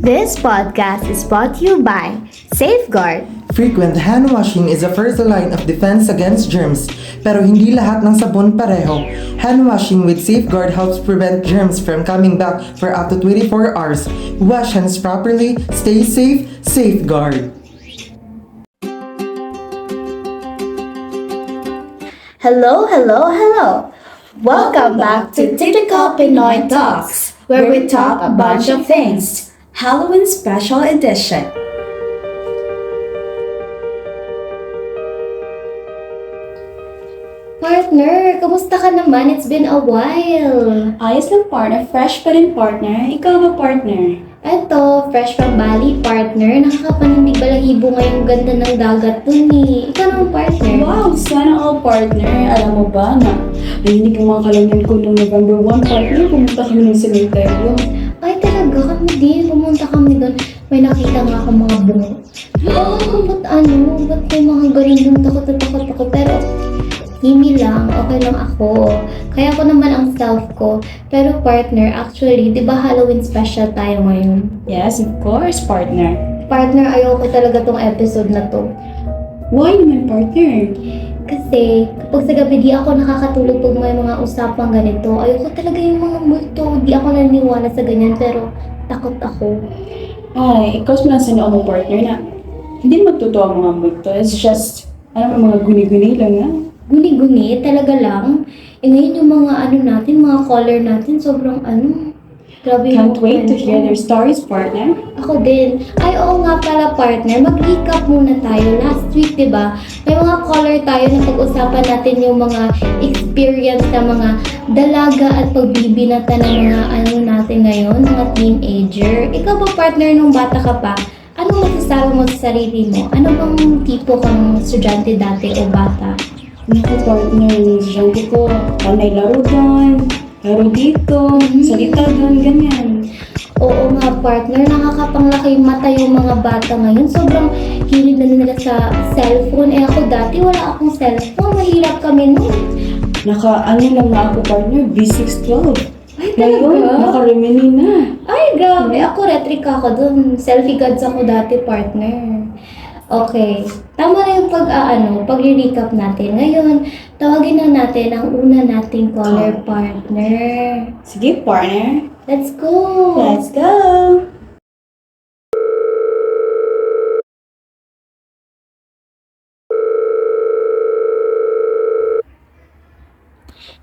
This podcast is brought to you by Safeguard. Frequent hand washing is the first line of defense against germs, pero hindi lahat ng sabon pareho. Hand washing with Safeguard helps prevent germs from coming back for up to 24 hours. Wash hands properly, stay safe, Safeguard. Hello, hello, hello. Welcome back to Typical Pinoy Talks, where we talk a bunch of things. Halloween Special Edition. Partner, kamusta ka naman? It's been a while. Ayos lang partner, fresh pa rin partner. Ikaw ba partner? Eto, fresh from Bali, partner. Nakakapanindig balahibo ngayong ganda ng dagat dun eh. Ikaw naman, partner. Wow, sana all partner. Alam mo ba na narinig ang mga kalangan ko noong November 1 partner, pumunta kami ng sementeryo. Ay, talaga kami din. Pumunta kami doon. May nakita nga akong mga bungo. Ba't may mga galing doon? Takot na takot ako. Pero, hindi lang. Okay lang ako. Kaya ko naman ang self ko. Pero partner, actually, di ba Halloween special tayo ngayon? Yes, of course partner. Partner, ayoko talaga tong episode na to. Why naman partner? Kasi, kapag sa gabi di ako nakakatulog pag may mga usapang ganito, ayoko talaga yung mga multo. Di ako naniniwala sa ganyan, pero takot ako. Ay, ikaw mo lang sa noo mo partner na hindi magtotoo ang mga multo. It's just, mga guni-guni lang na. Guni-guni, talaga lang. Ngayon yung mga natin, mga color natin, sobrang grabe yung Can't wait to hear their stories partner. Ako din. Ay, oo nga pala partner, mag-recap muna tayo. Last week, di ba? May mga color tayo na pag-usapan natin yung mga experience na mga dalaga at pagbibinata ng mga natin ngayon, mga teenager. Ikaw ba partner nung bata ka pa? Anong masasabi mo sa sarili mo? Ano bang tipo kang estudyante dati o bata? Naku partner, yung estudyante ko, panay laro doon, laro dito, salita doon, ganyan. Oo nga partner, nakakapanglaki yung mata yung mga bata ngayon. Sobrang hilig na nila sa cellphone. Ako dati wala akong cellphone, mahirap kami nun. Lang na ako partner, B612. Ay, Ngayon, talaga? nakaremini na. Ay, grabe. Ako, retrika ako dun. Selfie gods ako dati, partner. Okay. Tama na yung pag-recap natin. Ngayon, tawagin na natin ang una nating caller partner. Sige partner, Let's go! let's go!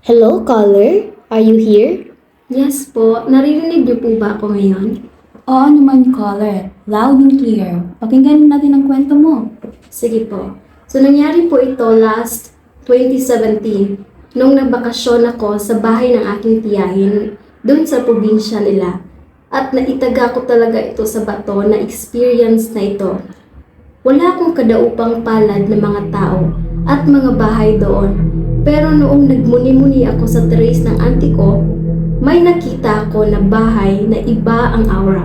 Hello, caller? Are you here? Yes po, naririnig niyo po ba ako ngayon? Oo naman caller, loud and clear. Pakinggan natin ang kwento mo. Sige po. So nangyari po ito last 2017 nung nagbakasyon ako sa bahay ng aking tiyahin doon sa probinsya nila. At naitaga ko talaga ito sa bato na experience na ito. Wala akong kadaupang palad na mga tao at mga bahay doon. Pero noong nagmuni-muni ako sa terrace ng auntie ko, may nakita ako na bahay na iba ang aura.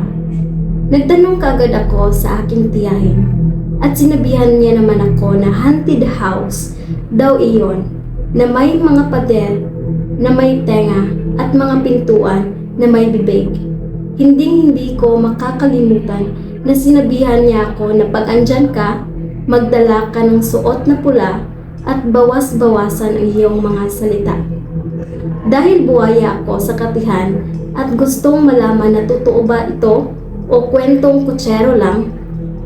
Nagtanong kagad ako sa aking tiyahin at sinabihan niya naman ako na haunted house daw iyon na may mga pader na may tenga at mga pintuan na may bibig. Hindi ko makakalimutan na sinabihan niya ako na pag andyan ka, magdala ka ng suot na pula at bawas-bawasan ang iyong mga salita. Dahil buhaya ako sa katihan at gustong malaman na totoo ba ito o kwentong kutsero lang,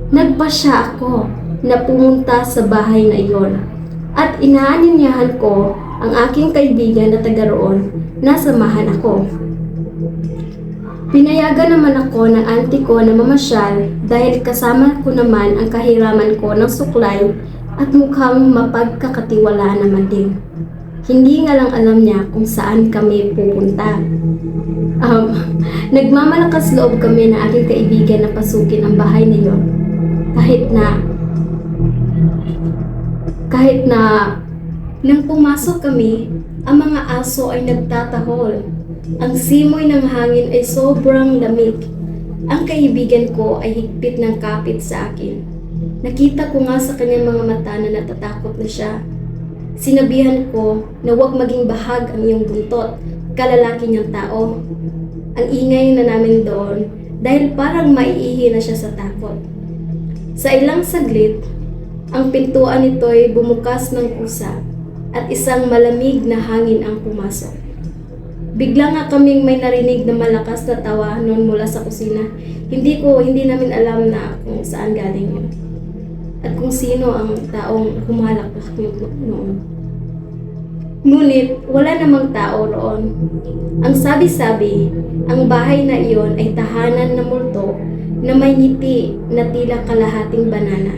nagpasya ako na pumunta sa bahay na iyon at inaaninyahan ko ang aking kaibigan na taga roon na samahan ako. Pinayagan naman ako ng auntie ko na mamasyal dahil kasama ko naman ang kahiraman ko ng suklay at mukhang mapagkakatiwalaan naman din. Hindi nga lang alam niya kung saan kami pupunta. Nagmamalakas loob kami ng aking kaibigan na pasukin ang bahay na iyon. Kahit na nang pumasok kami, ang mga aso ay nagtatahol. Ang simoy ng hangin ay sobrang lamig. Ang kaibigan ko ay higpit ng kapit sa akin. Nakita ko nga sa kanyang mga mata na natatakot na siya. Sinabihan ko na huwag maging bahag ang iyong buntot, kalalaki niyang tao. Ang ingay na namin doon dahil parang maiihi na siya sa takot. Sa ilang saglit, ang pintuan nito'y bumukas ng kusa at isang malamig na hangin ang pumasok. Bigla nga kaming may narinig na malakas na tawa noon mula sa kusina. Hindi namin alam na kung saan galing yun. At kung sino ang taong humalakpak noon. Ngunit wala namang tao roon. Ang sabi-sabi, ang bahay na iyon ay tahanan na multo na may ngiti na tila kalahating banana.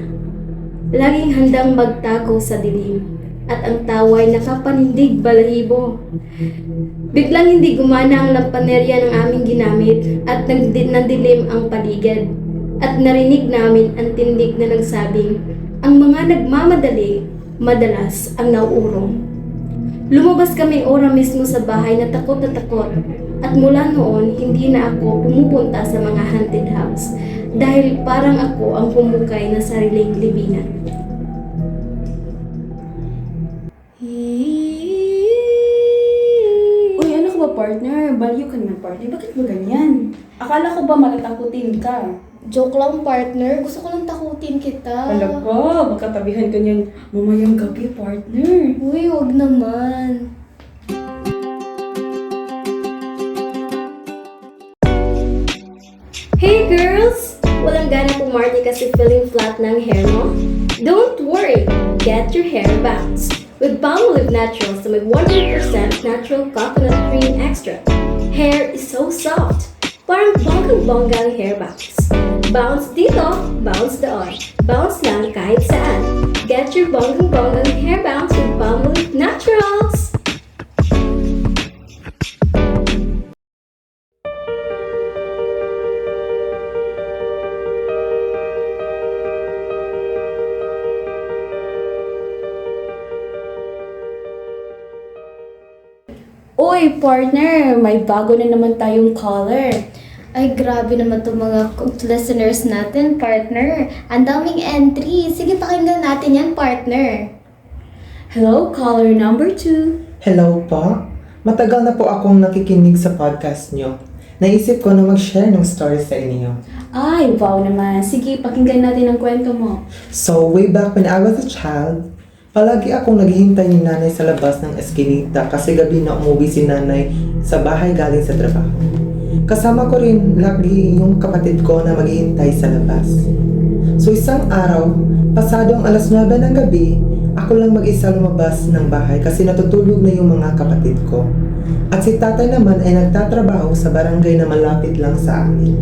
Laging handang magtago sa dilim at ang tawa'y nakapanindig balahibo. Biglang hindi gumana ang lampanerya ng aming ginamit at nandilim ang paligid. At narinig namin ang tindig na nagsabing, ang mga nagmamadali, madalas ang nauurong. Lumabas kaming ora mismo sa bahay na takot. At mula noon, hindi na ako pumupunta sa mga haunted house dahil parang ako ang pumukay na sariling libingan. Uy, ano ka ba, partner? Baliw ka naman, partner. Bakit mo ganyan? Akala ko ba matatakutin ka? Joke lang, partner. Gusto ko lang takutin kita. Talaga, magkatabihan ka niyan mamayang gabi, partner. Uy, wag naman. Hey girls! Walang gana pumarty kasi feeling flat na ang hair mo? Don't worry! Get your hair bounced with Palmolive Naturals na may 100% natural coconut cream extra. Hair is so soft. Parang bonggang-bonggang hair bounce. Bounce dito, bounce doon. Bounce lang kahit saan. Get your bonggang-bonggang hair bounce with Palmolive Naturals! Uy, partner, may bago na naman tayong color. Ay, grabe naman itong mga listeners natin, partner. Ang daming entry. Sige, pakinggan natin yan, partner. Hello, caller number 2. Hello po. Matagal na po akong nakikinig sa podcast nyo. Naisip ko na mag-share ng story sa inyo. Ay, wow naman. Sige, pakinggan natin ang kwento mo. So, way back when I was a child, palagi akong naghihintay ni nanay sa labas ng eskinita kasi gabi na umuwi si nanay sa bahay galing sa trabaho. Kasama ko rin lagi yung kapatid ko na maghihintay sa labas. So isang araw, pasadong alas 9 ng gabi, ako lang mag-isa lumabas ng bahay kasi natutulog na yung mga kapatid ko. At si tatay naman ay nagtatrabaho sa barangay na malapit lang sa amin.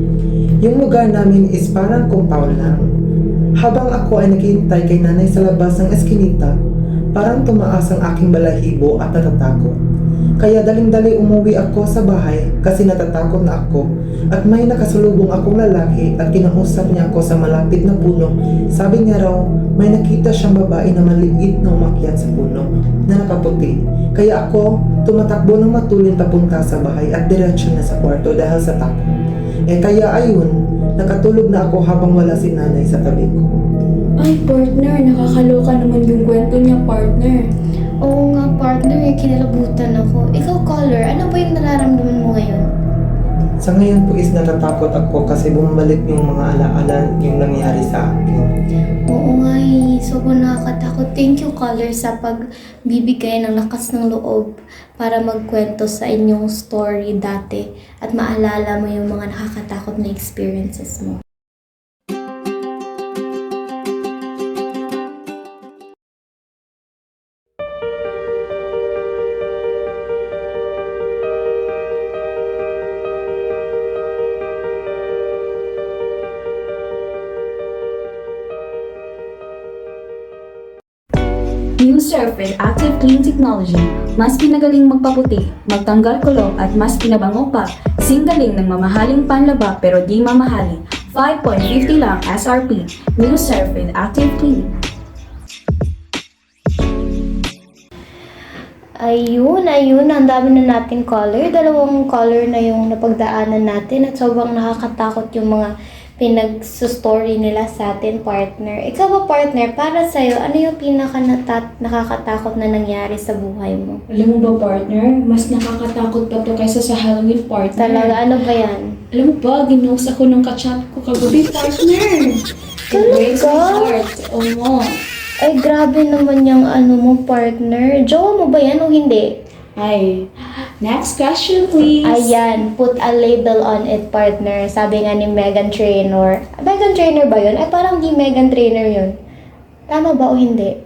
Yung lugar namin is parang compound lang. Habang ako ay naghihintay kay nanay sa labas ng eskinita, parang tumaas ang aking balahibo at natatakot. Kaya daling-dali umuwi ako sa bahay kasi natatakot na ako at may nakasalubong akong lalaki at kinausap niya ako sa malapit na puno. Sabi niya raw may nakita siyang babae na maliit na umakyat sa puno na nakaputi. Kaya ako tumatakbo ng matulin papunta sa bahay at diretso na sa kwarto dahil sa takot. Kaya ayun, nakatulog na ako habang wala si nanay sa tabi ko. Ay, partner, nakakaloka naman yung kwento niya, partner. Oo nga, partner. Kinalabutan ako. Ikaw, caller, ano ba yung nararamdaman mo ngayon? Sa ngayon po is natatakot ako kasi bumalik yung mga alaala yung nangyari sa akin. Oo nga sobrang nakakatakot. Thank you, caller, sa pagbibigay ng lakas ng loob para magkwento sa inyong story dati at maalala mo yung mga nakakatakot na experiences mo. New Surf with Active Clean Technology. Mas pinagaling magpaputi, magtanggal kulong at mas pinabango pa. Singgaling ng mamahaling panlaba pero di mamahalin. 5.50 lang SRP. New Surf with Active Clean. Ayun. Ang dami na nating caller. 2 caller na yung napagdaanan natin at sobrang nakakatakot yung mga pinag-story nila sa atin, partner. Ikaw ba, partner, para sa'yo, ano yung nakakatakot na nangyari sa buhay mo? Alam mo ba, partner, mas nakakatakot pa to kaysa sa Halloween, partner. Talaga, ano ba yan? Alam mo ba, ginost ako ng kachat ko kagabi, partner. It breaks my heart. Oo. Ay, grabe naman yung ano mo, partner. Jowa mo ba yan o hindi? Ay, next question, please. Ayan, put a label on it, partner. Sabi nga ni Meghan Trainor. Meghan Trainor ba yun? Ay, parang di Meghan Trainor yun. Tama ba o hindi?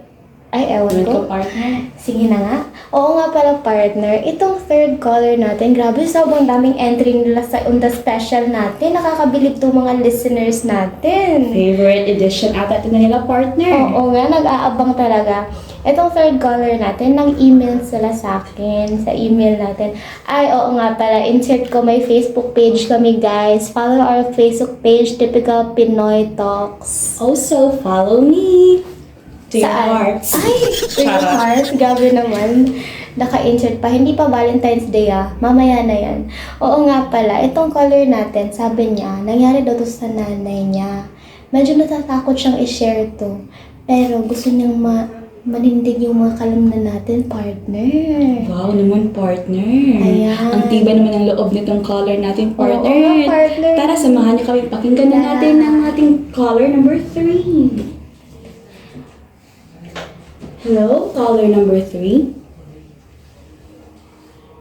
Ay, ewan ko. Ano ka, partner? Sige na nga. Oo nga pala, partner. Itong third caller natin, grabe, sobrang daming entry nila sa on the special natin. Nakakabilib to mga listeners natin. Favorite edition ata ito na nila, partner. Oo nga, nag-aabang talaga. Itong third caller natin, nag-email sila sa akin, sa email natin. Ay, oo nga pala, insert ko may Facebook page kami, guys. Follow our Facebook page, Typical Pinoy Talks. Also, follow me. To your Saan? hearts. Ay, to your hearts. Grabe naman. Naka-insert pa. Hindi pa Valentine's Day Mamaya na yan. Oo nga pala, itong caller natin, sabi niya, nangyari daw to sa nanay niya. Medyo natatakot siyang i-share to. Pero gusto niyang manindig yung mga kalamnan natin, partner. Wow naman, partner. Ayan. Ang tiba naman ang loob nitong caller natin, partner. Oo nga, partner. Tara, samahan niyo kami. Pakinggan na natin ang ating caller number 3. Hello, caller number 3.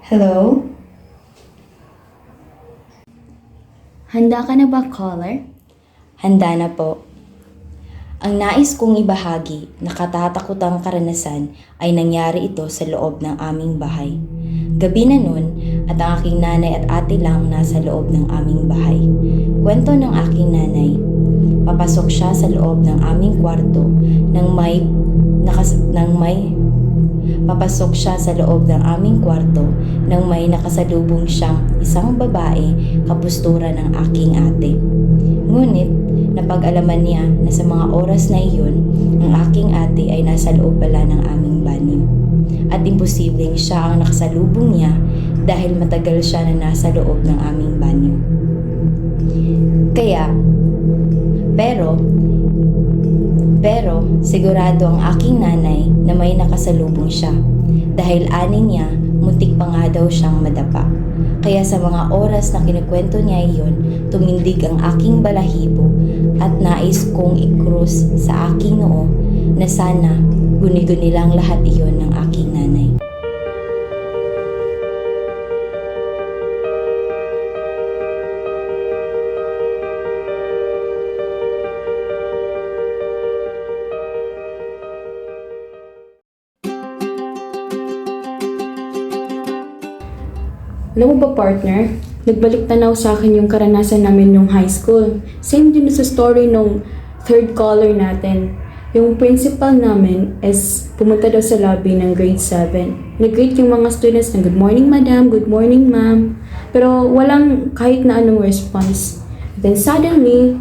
Hello? Handa ka na ba, caller? Handa na po. Ang nais kong ibahagi na katatakutang karanasan ay nangyari ito sa loob ng aming bahay. Gabi na nun at ang aking nanay at ate lang nasa loob ng aming bahay. Kwento ng aking nanay, papasok siya sa loob ng aming kwarto papasok siya sa loob ng aming kwarto nang may nakasalubong siyang isang babae kapusturan ng aking ate. Ngunit, napag-alaman niya na sa mga oras na iyon, ang aking ate ay nasa loob pala ng aming banyo. At imposibleng siya ang nakasalubong niya dahil matagal siya na nasa loob ng aming banyo. Pero sigurado ang aking nanay na may nakasalubong siya dahil ani niya muntik pa nga daw siyang madapa. Kaya sa mga oras na kinukwento niya iyon, tumindig ang aking balahibo at nais kong i-cross sa aking noo na sana guni-guni lang lahat iyon ng aking nanay. Alam mo ba, partner? Nagbalik tanaw sa akin yung karanasan namin nung high school. Same din sa story nung third caller natin. Yung principal namin is pumunta daw sa lobby ng grade 7. Nag-greet yung mga students na good morning madam, good morning ma'am. Pero walang kahit na anong response. Then suddenly,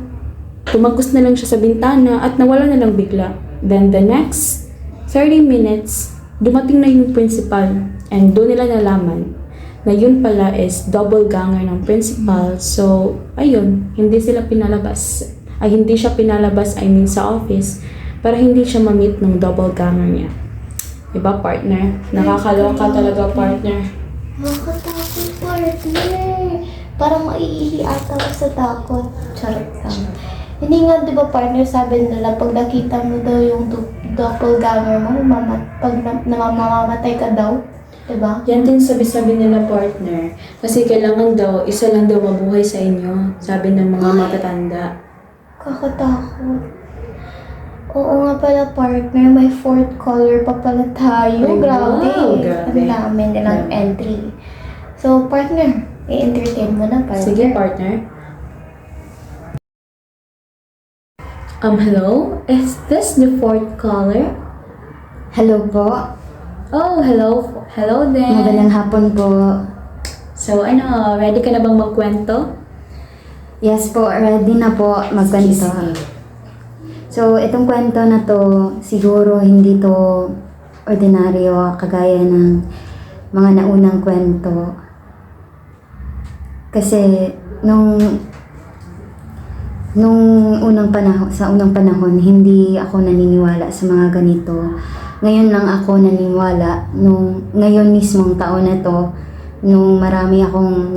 tumagos na lang siya sa bintana at nawala na lang bigla. Then the next 30 minutes, dumating na yung principal and doon nila nalaman na yun pala is double ganger ng principal. So, ayun, hindi siya pinalabas, sa office para hindi siya ma-meet ng double ganger niya. Diba, partner? Nakakaloka talaga, partner. Nakakatakot, partner. Parang maiihi ata ako sa takot. Charot lang. Hindi nga, di ba, partner, sabi nila, pag nakita mo daw yung doppelganger mo, pag namamatay ka daw, diba? Yan din sabi-sabi nila, partner. Kasi kailangan daw, isa lang daw mabuhay sa inyo. Sabi ng mga matatanda. Kakatakot. Oo nga pala, partner, may fourth caller pa pala tayo. Ay, Grabe. wow, grabe. Ang dami nilang entry. So, partner, i-entertain mo na, partner. Sige, partner. Hello? Is this the fourth caller? Hello po. Oh, hello. Hello then. Magandang hapon po. So, ready ka na bang magkwento? Yes po, ready na po magkwento. So, itong kwento na to, siguro hindi to ordinaryo kagaya ng mga naunang kwento. Kasi, nung Sa unang panahon, hindi ako naniniwala sa mga ganito. Ngayon lang ako naniniwala, ngayon mismong taon na to, nung marami akong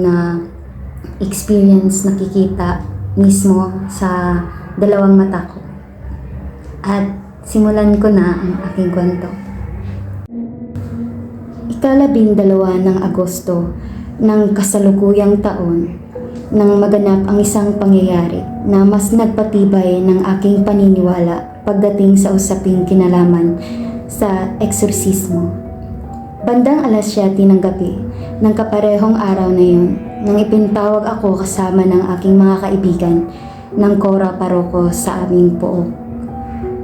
experience nakikita mismo sa dalawang mata ko. At simulan ko na ang aking kwento. 12 ng Agosto ng kasalukuyang taon nang maganap ang isang pangyayari na mas nagpatibay ng aking paniniwala pagdating sa usaping kinalaman sa eksorsismo. Bandang alas 7 ng gabi ng kaparehong araw na yun, nang ipintawag ako kasama ng aking mga kaibigan ng Cora Paroko sa aming pook.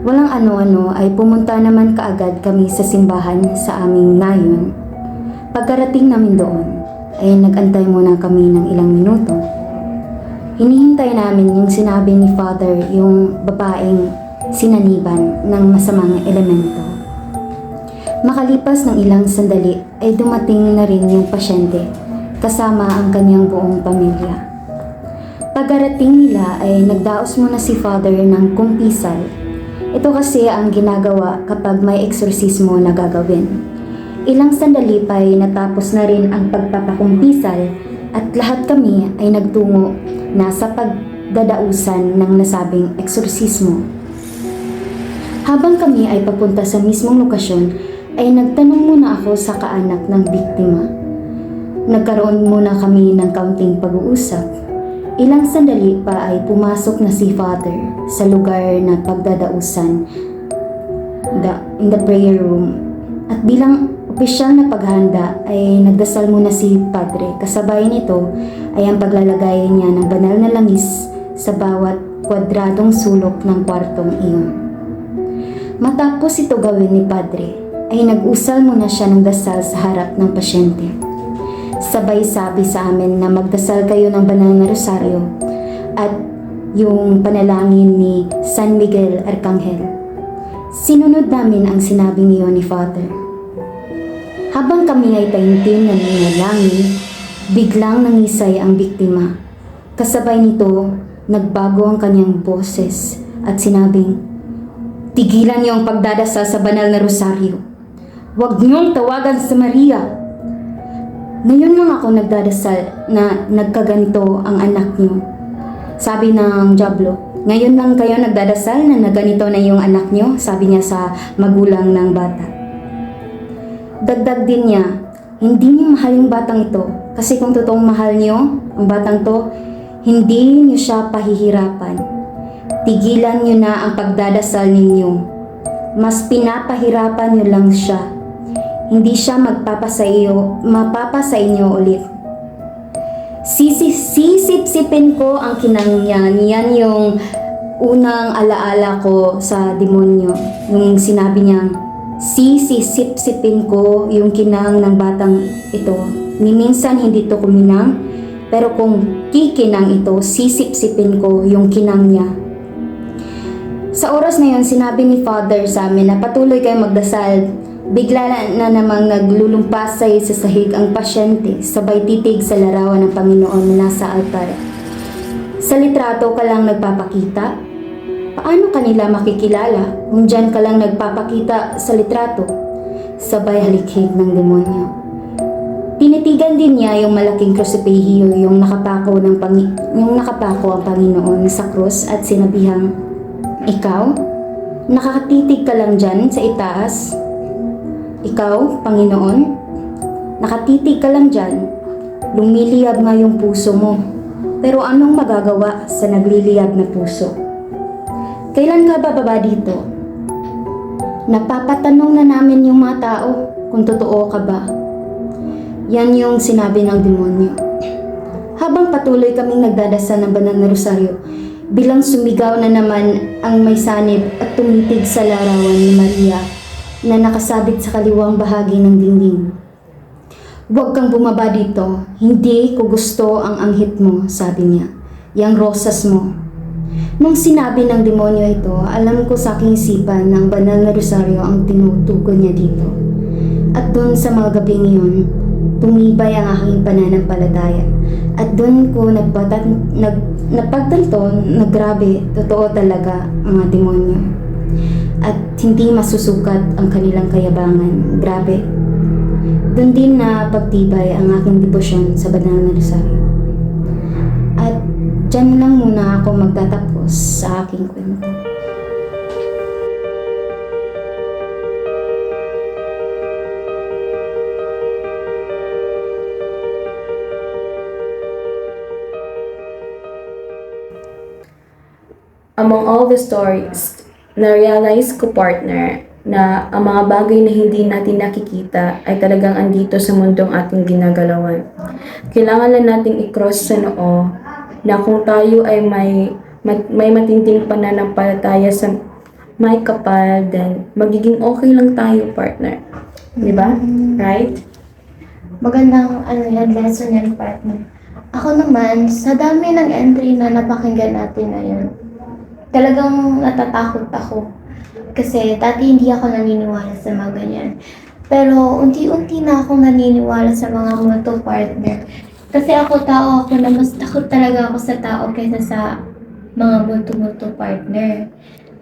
Walang ano-ano ay pumunta naman kaagad kami sa simbahan sa aming nayon. Pagkarating namin doon, ay nag-antay muna kami ng ilang minuto. Hinihintay namin yung sinabi ni Father, yung babaeng sinaniban ng masamang elemento. Makalipas ng ilang sandali ay dumating na rin yung pasyente kasama ang kanyang buong pamilya. Pagkarating nila ay nagdaos muna si Father ng kumpisal. Ito kasi ang ginagawa kapag may eksorsismo na gagawin. Ilang sandali pa ay natapos na rin ang pagpapakumpisal at lahat kami ay nagtungo na sa pagdadausan ng nasabing eksorsismo. Habang kami ay papunta sa mismong lokasyon, ay nagtanong muna ako sa kaanak ng biktima. Nagkaroon muna kami ng kaunting pag-uusap. Ilang sandali pa ay pumasok na si Father sa lugar na pagdadausan in the prayer room. At bilang opisyal na paghahanda ay nagdasal muna si Padre. Kasabay nito ay ang paglalagay niya ng banal na langis sa bawat kwadradong sulok ng kwartong iyon. Matapos ito gawin ni Padre, ay nag-usal muna siya ng dasal sa harap ng pasyente. Sabay sabi sa amin na magdasal kayo ng banal na rosaryo at yung panalangin ni San Miguel Arcangel. Sinunod namin ang sinabi niyo ni Father. Habang kami ay taimtim na nananalangin, biglang nangisay ang biktima. Kasabay nito, nagbago ang kanyang boses at sinabing, "Tigilan niyo ang pagdadasal sa banal na rosaryo. Huwag niyong tawagan sa Maria." Ngayon lang ako nagdadasal na nagkaganito ang anak niyo. Sabi ng Diablo, "Ngayon lang kayo nagdadasal na naganito na yung anak niyo?" Sabi niya sa magulang ng bata. Dagdag din niya, "Hindi niyo mahal yung batang ito kasi kung totoong mahal niyo ang batang to, hindi niyo siya pahihirapan. Tigilan niyo na ang pagdadasal ninyo. Mas pinapahirapan niyo lang siya. Hindi siya mapapa sa inyo ulit." Sisip-sipin ko ang kinang niyan. Yan yung unang alaala ko sa demonyo. Yung sinabi niyang, sisip-sipin ko yung kinang ng batang ito. Ni minsan hindi to kuminang, pero kung kikinang ito, sisip-sipin ko yung kinang niya. Sa oras na yun, sinabi ni Father sa amin na patuloy kayong magdasal. Bigla na namang naglulumpasay sa sahig ang pasyente, sabay titig sa larawan ng Panginoon na nasa altar. Sa litrato ka lang nagpapakita? Paano kanila makikilala kung dyan ka lang nagpapakita sa litrato? Sabay halikhig ng demonyo. Tinitigan din niya yung malaking krusipihiyo, yung nakapako ang Panginoon sa krus at sinabihang, "Ikaw, nakatitig ka lang dyan sa itaas? Ikaw, Panginoon, nakatitig ka lang dyan. Lumiliyab nga yung puso mo. Pero anong magagawa sa nagliliyab na puso? Kailan ka bababa dito? Napapatanong na namin yung mga tao kung totoo ka ba." Yan yung sinabi ng demonyo. Habang patuloy kaming nagdadasal ng banal na rosaryo, bilang sumigaw na naman ang may sanib at tumitig sa larawan ni Maria na nakasabit sa kaliwang bahagi ng dingding. "Huwag kang bumaba dito. Hindi ko gusto ang anghit mo," sabi niya. "Yang rosas mo." Nung sinabi ng demonyo ito, alam ko sa aking isipan na ang banal na rosaryo ang tinutugon niya dito. At doon sa mga gabing iyon, tumibay ang aking pananampalataya. At doon ko napagtanto na grabe, totoo talaga mga demonyo. At hindi masusukat ang kanilang kayabangan. Grabe. Doon din na pagtibay ang aking debosyon sa banal na rosaryo. At dyan lang muna ako magtatapos sa aking kwento. Among all the stories, na-realize ko, partner, na ang mga bagay na hindi natin nakikita ay talagang andito sa mundong ating ginagalawan. Kailangan lang nating i-cross sa noo na kung tayo ay may matinding pananampalataya sa may kapal, then magiging okay lang tayo, partner. Di ba? Right? Magandang lesson yan, partner. Ako naman, sa dami ng entry na napakinggan natin ngayon, talagang natatakot ako. Kasi dati hindi ako naniniwala sa mga ganyan. Pero unti-unti na akong naniniwala sa mga multo, partner. Kasi ako na mas takot talaga ako sa tao kaysa sa mga multo, partner.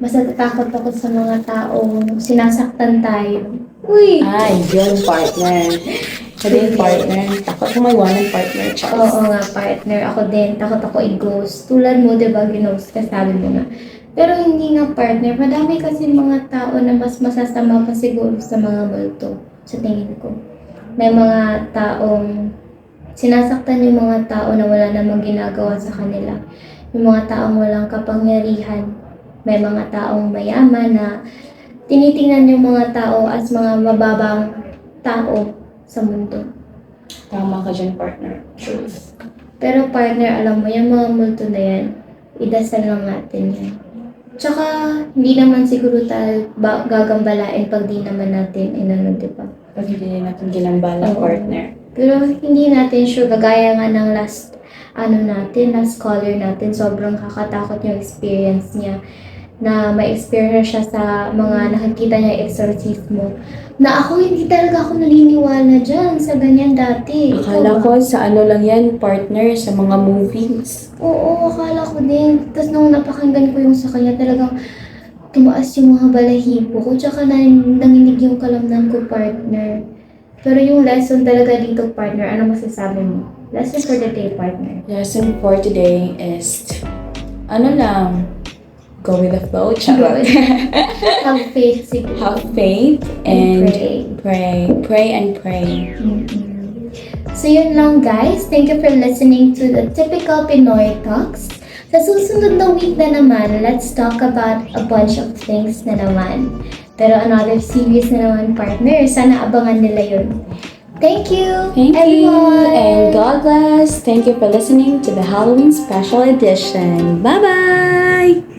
Mas natatakot ako sa mga taong sinasaktan tayo. Uy! Ay, yun, partner. Ako din, partner. Takot ko maiwanan, partner. Oo nga, partner. Ako din. Takot ako i-ghost. Tulad mo, diba, ginost ka, sabi mo nga. Pero hindi nga, partner. Madami kasi mga tao na mas masasama pa siguro sa mga multo. Sa tingin ko. May mga taong sinasaktan yung mga tao na wala namang ginagawa sa kanila. Yung mga taong walang kapangyarihan. May mga taong mayaman na tinitingnan yung mga tao as mga mababang tao sa mundo. Tama ka dyan, partner. Pero partner, alam mo, yung mga multo na yan, idasal lang natin yan. Tsaka, hindi naman siguro tayo gagambalain pag di naman natin diba? Pag hindi natin ginambala, Oo. partner. Pero hindi natin sure, kagaya nga ng last caller natin, sobrang kakatakot yung experience niya na ma-experience siya sa mga nakikita niya exorcismo. Na ako, hindi talaga ako naniniwala dyan sa ganyan dati. Akala Ikaw ba? ko sa ano lang yan, partner, sa mga movies. Oo, akala ko din. Tapos nung napakinggan ko yung sa kanya, talagang tumaas yung mga balahibo ko. Tsaka nanginig yung kalamnan ko, partner. Pero yung lesson talaga dito, partner, ano masasabi mo? Lesson for the day, partner. Lesson for today is, go with the flow, charot. Have faith siguro. Have faith And and pray and pray. Mm-mm. So yun lang, guys. Thank you for listening to the Typical Pinoy Talks. Sa susunod na week na naman, let's talk about a bunch of things na naman. Pero another series na naman, partner. Sana abangan nila yun. Thank you, Thank you everyone. and God bless. Thank you for listening to the Halloween special edition. Bye-bye!